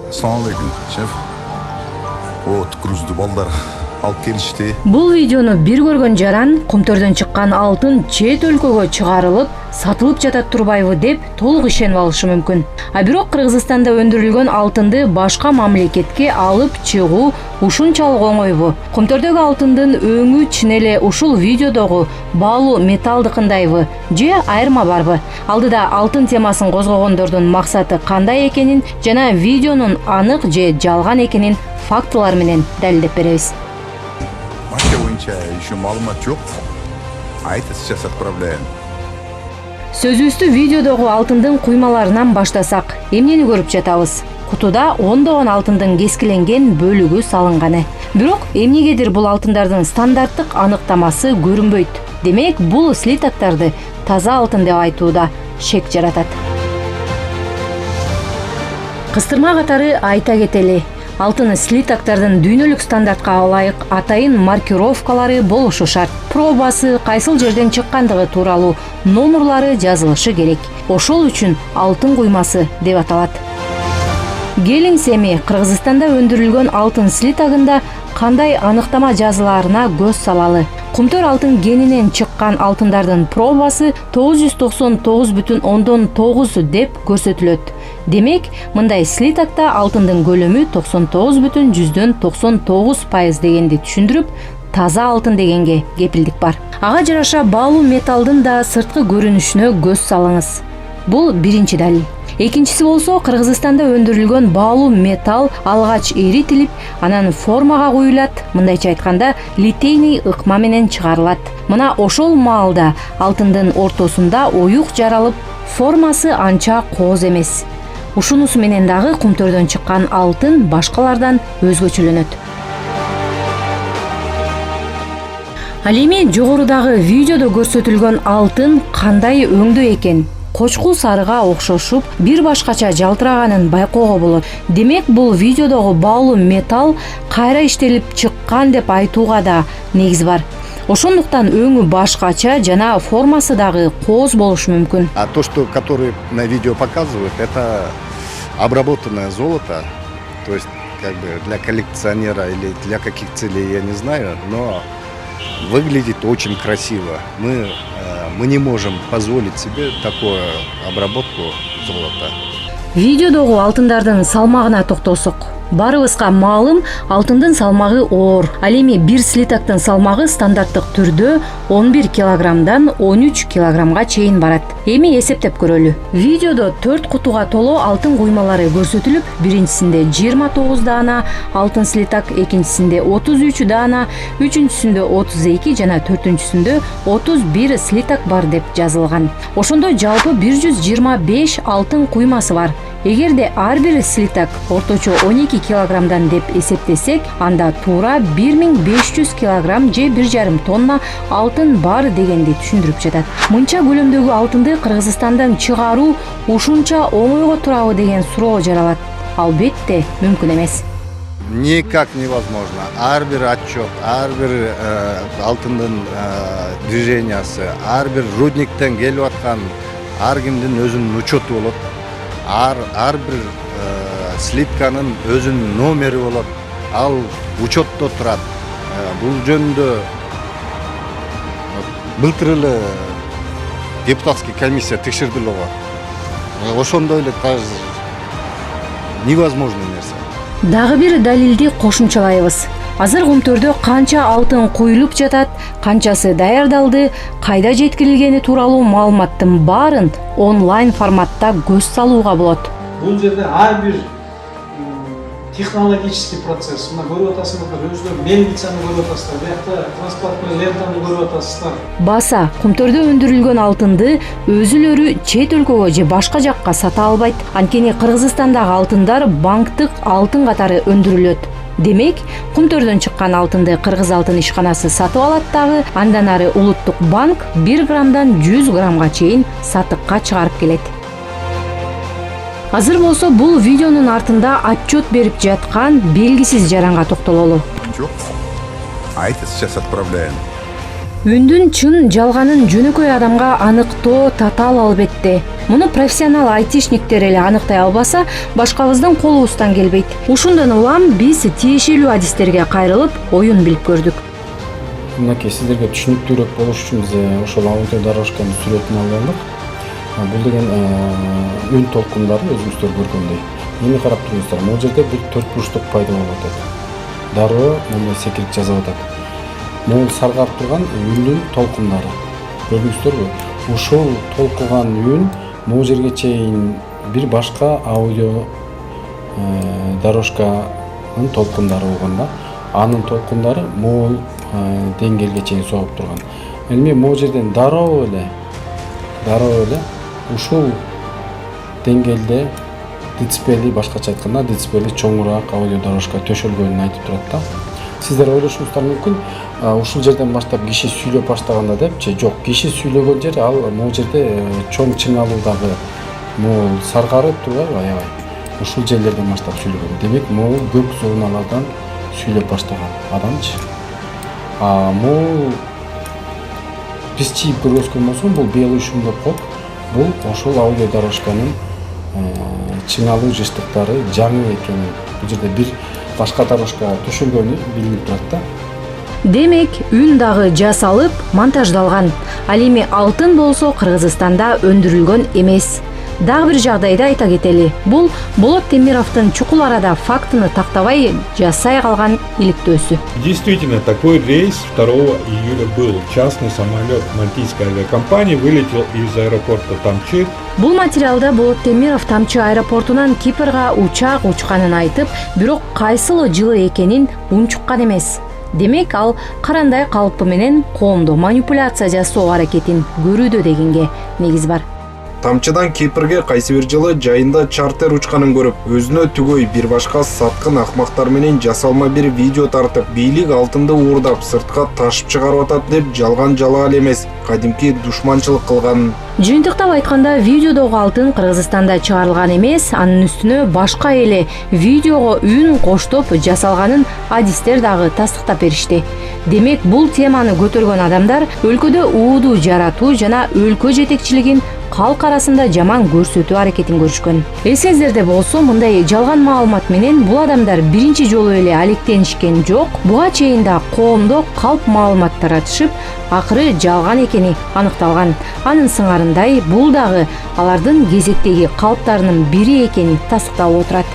Assalamu alaikum, шеф. Вот грузду балдар алып келишти. Бул видеону бир көргөн жаран Кумтөрдөн чыккан алтын чет өлкөгө чыгарылып, сатылып жатат турбайбы деп толук ишенип алышы мүмкүн. А бирок Кыргызстанда өндүрүлгөн алтынды башка мамлекетке алып чыгуу ушунчалык оңойбу? Кумтөрдөгү алтындын өңү чын эле ушул видеодогу баалуу металлдыкындайбы же айырма барбы? Алдыда алтын темасын козгогондордун максаты кандай экенин жана видеонун анык же жалган экенин фактылар менен далилдеп беребиз. Марка боюнча еще маалымат жок. Айта сейчас отправляем. Сөзүбүздү видеодогу алтындын куймаларынан баштасак, эмнени көрүп жатабыз? Кутуда ондогон алтындын кескиленген бөлүгү салынганы. Бирок эмнегедир бул алтындардын стандарттык аныктамасы көрүнбөйт. Демек, бул слитоктарды таза алтын деп айтууда шек жаратат. Кыстырма катары айта кетели. Алтын слитоктардын дүйнөлүк стандартка ылайык атайын маркировкалары болушу шарт. Пробасы, кайсыл жерден чыккандыгы тууралуу номерлары жазылышы керек. Ошол үчүн алтын куймасы деп аталат. Келиңиз эми Кыргызстанда өндүрүлгөн алтын слитогунда кандай аныктама жазылаарына көз салалы. Кумтөр алтын кенинен чыккан алтындардын пробасы 999,9 деп көрсөтүлөт. Демек, мындай слитокто алтындын көлөмү 99,99% дегенди түшүндүрүп, таза алтын дегенге кепилдик бар. Ага жараша баалуу металлдын да сырткы көрүнүшүнө көз салыңыз. Бул биринчи далил. Экинчиси болсо, Кыргызстанда өндүрүлгөн баалуу металл алгач эритилип, анан формага куюлат, мындайча айтканда, литейный ыкма менен чыгарылат. Мына ошол маалда алтындын ортосунда оюк жаралып, формасы анча кооз эмес. Ушунусу менен дагы Кумтөрдөн чыккан алтын башкалардан өзгөчөлөнөт. Ал эми жогорудагы видеодо көрсөтүлгөн алтын кандай өңдүү экен? Кочкул сарыга окшошуп, бир башкача жалтыраганын байкоого болот. Демек, бул видеодогу баалуу металл кайра иштелип чыккан деп айтууга да негиз бар. Ошондуктан өңү башкача жана формасы дагы кооз болушу мүмкүн. А то, что который на видео показывают, это обработанное золото, то есть как бы для коллекционера или для каких целей, я не знаю, но выглядит очень красиво. Мы не можем позволить себе такую обработку золота. Видеодогу алтындардын салмагына токтолсок, барыбызга маалым, алтындын салмагы оор. Ал эми бир слитоктун салмагы стандарттык түрдө 11 килограммдан 13 килограммга чейин барат. Эми эсептеп көрөлү. Видеодо 4 кутуга толо алтын куймалары көрсөтүлүп, биринчисинде 29 даана алтын слиток, экинчисинде 33 даана, үчүнчүсүндө 32 жана төртүнчүсүндө 31 слиток бар деп жазылган. Ошондо жалпы 125 алтын куймасы бар. Эгерде ар бир слиток орточо 12 килограммдан деп эсептесек, анда туура 1500 килограмм же 1,5 тонна алтын бар дегенди түшүндүрүп жатат. Мынча көлөмдөгү алтынды Кыргызстандан чыгаруу ушунча оңойго турабы деген суроо жаралат. Албетте мүмкүн эмес. Никак невозможно. Ар бир отчет, ар бир алтындын движениясы, ар бир рудниктен келип аткан ар кимдин өзүнүн учету болот. Ар бир слитканын өзүнүн номери болот. Ал учетто турат. Бул жөнүндө былтыр эле депутатский комиссия текшерди эле го. Ошондой эле невозможный нерсе. Дагы бир далилди кошумчалайбыз. Азыр Кумтөрдө канча алтын куюлуп жатат, канчасы даярдалды, кайда жеткирилгени тууралуу маалыматтын баарын онлайн форматта көз салууга болот. Бул жерде ар бир технологический процесс. Мына көрүп атасыңыздар, өзүлөр мельницаны көрүп атасыздар, биякта транспортный лентаны көрүп атасыздар. Баса, Кумтөрдө өндүрүлгөн алтынды өзүлөрү чет өлкөгө же башка жакка сата албайт. Анткени Кыргызстандагы алтындар банктык алтын катары өндүрүлөт. Демек, Кумтөрдөн чыккан алтынды Кыргыз алтын ишканасы сатып алат дагы, андан ары улуттук банк 1 граммдан 100 граммга чейин сатыкка чыгарып келет. Азыр болсо бул видеонун артында отчет берип жаткан белгисиз жаранга токтололу. Жок. Айта сейчас отправляем. Үндүн чын жалганын жөнөкөй адамга аныктоо татаал албетте. Муну профессионал айтишниктер эле аныктай албаса, башкабыздын колубуздан келбейт. Ушундан улам биз тиешелүү адистерге кайрылып, оюн билип көрдүк. Мынакей сиздерге түшүнүктүүрөөк болуш үчүн биз ошол аудио дорожканын сүрөтүн алып алдык. Бул деген үн толкундары өзүңүздөр көргөндөй. Эми карап туруңуздар, могул жерде бул 4 бурчтук пайда болуп атат. Дароо мына секирип жазып атат. Могул саргап турган үндүн толкундары. Көрдүңүздөрбү? Ушул толкуган үн могул жерге чейин бир башка аудио дорожканын толкундары болгон да. Анын толкундары могул деңгээлге чейин согуп турган. Эми могул жерден дароо эле ушул деңгээлде децибели, башкача айтканда децибели чоңураак аудио дорожка төшөлгөнүн айтып турат да. Сиздер ойлошуңуздар мүмкүн, ушул жерден баштап киши сүйлөп баштаганда депчи, жок, киши сүйлөгөн жер ал могул жерде чоң чыңалуудагы могул саргарып турбайбы аябай. Ушул жерлерден баштап сүйлөгөн. Демек, могул көк зоналардан сүйлөп баштаган адамчы. Могул биз чийип көргөзгөн болсом, бул белый шум деп коет. Бул ошол аудио дорожканын чыңалуу жыштыктары жаңы экенин, бул жерде бир башка дорожка төшөлгөнү билинип турат да. Демек, үн дагы жасалып, монтаждалган. Ал эми алтын болсо Кыргызстанда өндүрүлгөн эмес. Дагы бир жагдайды айта кетели. Бул Болот Темировдун чукул арада фактыны тактабай жасай калган иликтөөсү. Действительно, такой рейс 2 июля был. Частный самолет мальтийской авиакомпании вылетел из аэропорта Тамчы. Бул материалда Болот Темиров Тамчы аэропортунан Кипрга учак учканын айтып, бирок кайсыл жылы экенин унчуккан эмес. Демек, ал карандай калпы менен коомдо манипуляция жасоо аракетин көрүүдө дегенге негиз бар. Тамчыдан Кипрге кайсы бир жылы жайында чартер учканын көрүп, өзүнө түгөй бир башка саткын акмактар менен жасалма бир видео тартып, бийлик алтынды уурдап, сыртка ташып чыгарып атат деп жалган жалаал эмес, кадимки душманчылык кылган. Жыйынтыктап айтканда, видеодогу алтын Кыргызстанда чыгарылган эмес, анын үстүнө башка эле видеого үн коштоп жасалганын адистер дагы тастыктап беришти. Демек, бул теманы көтөргөн адамдар өлкөдө ууду жаратуу жана өлкө жетекчилигин калк арасында жаман көрсөтүү аракетин көрүшкөн. Эсиңиздерде болсо, мындай жалган маалымат менен бул адамдар биринчи жолу эле алектенишкен жок. Буга чейин да коомдо калп маалымат таратышып, акыры жалган экени аныкталган. Анын сыңарындай, бул дагы алардын кезектеги калптарынын бири экени тастыкталып отурат.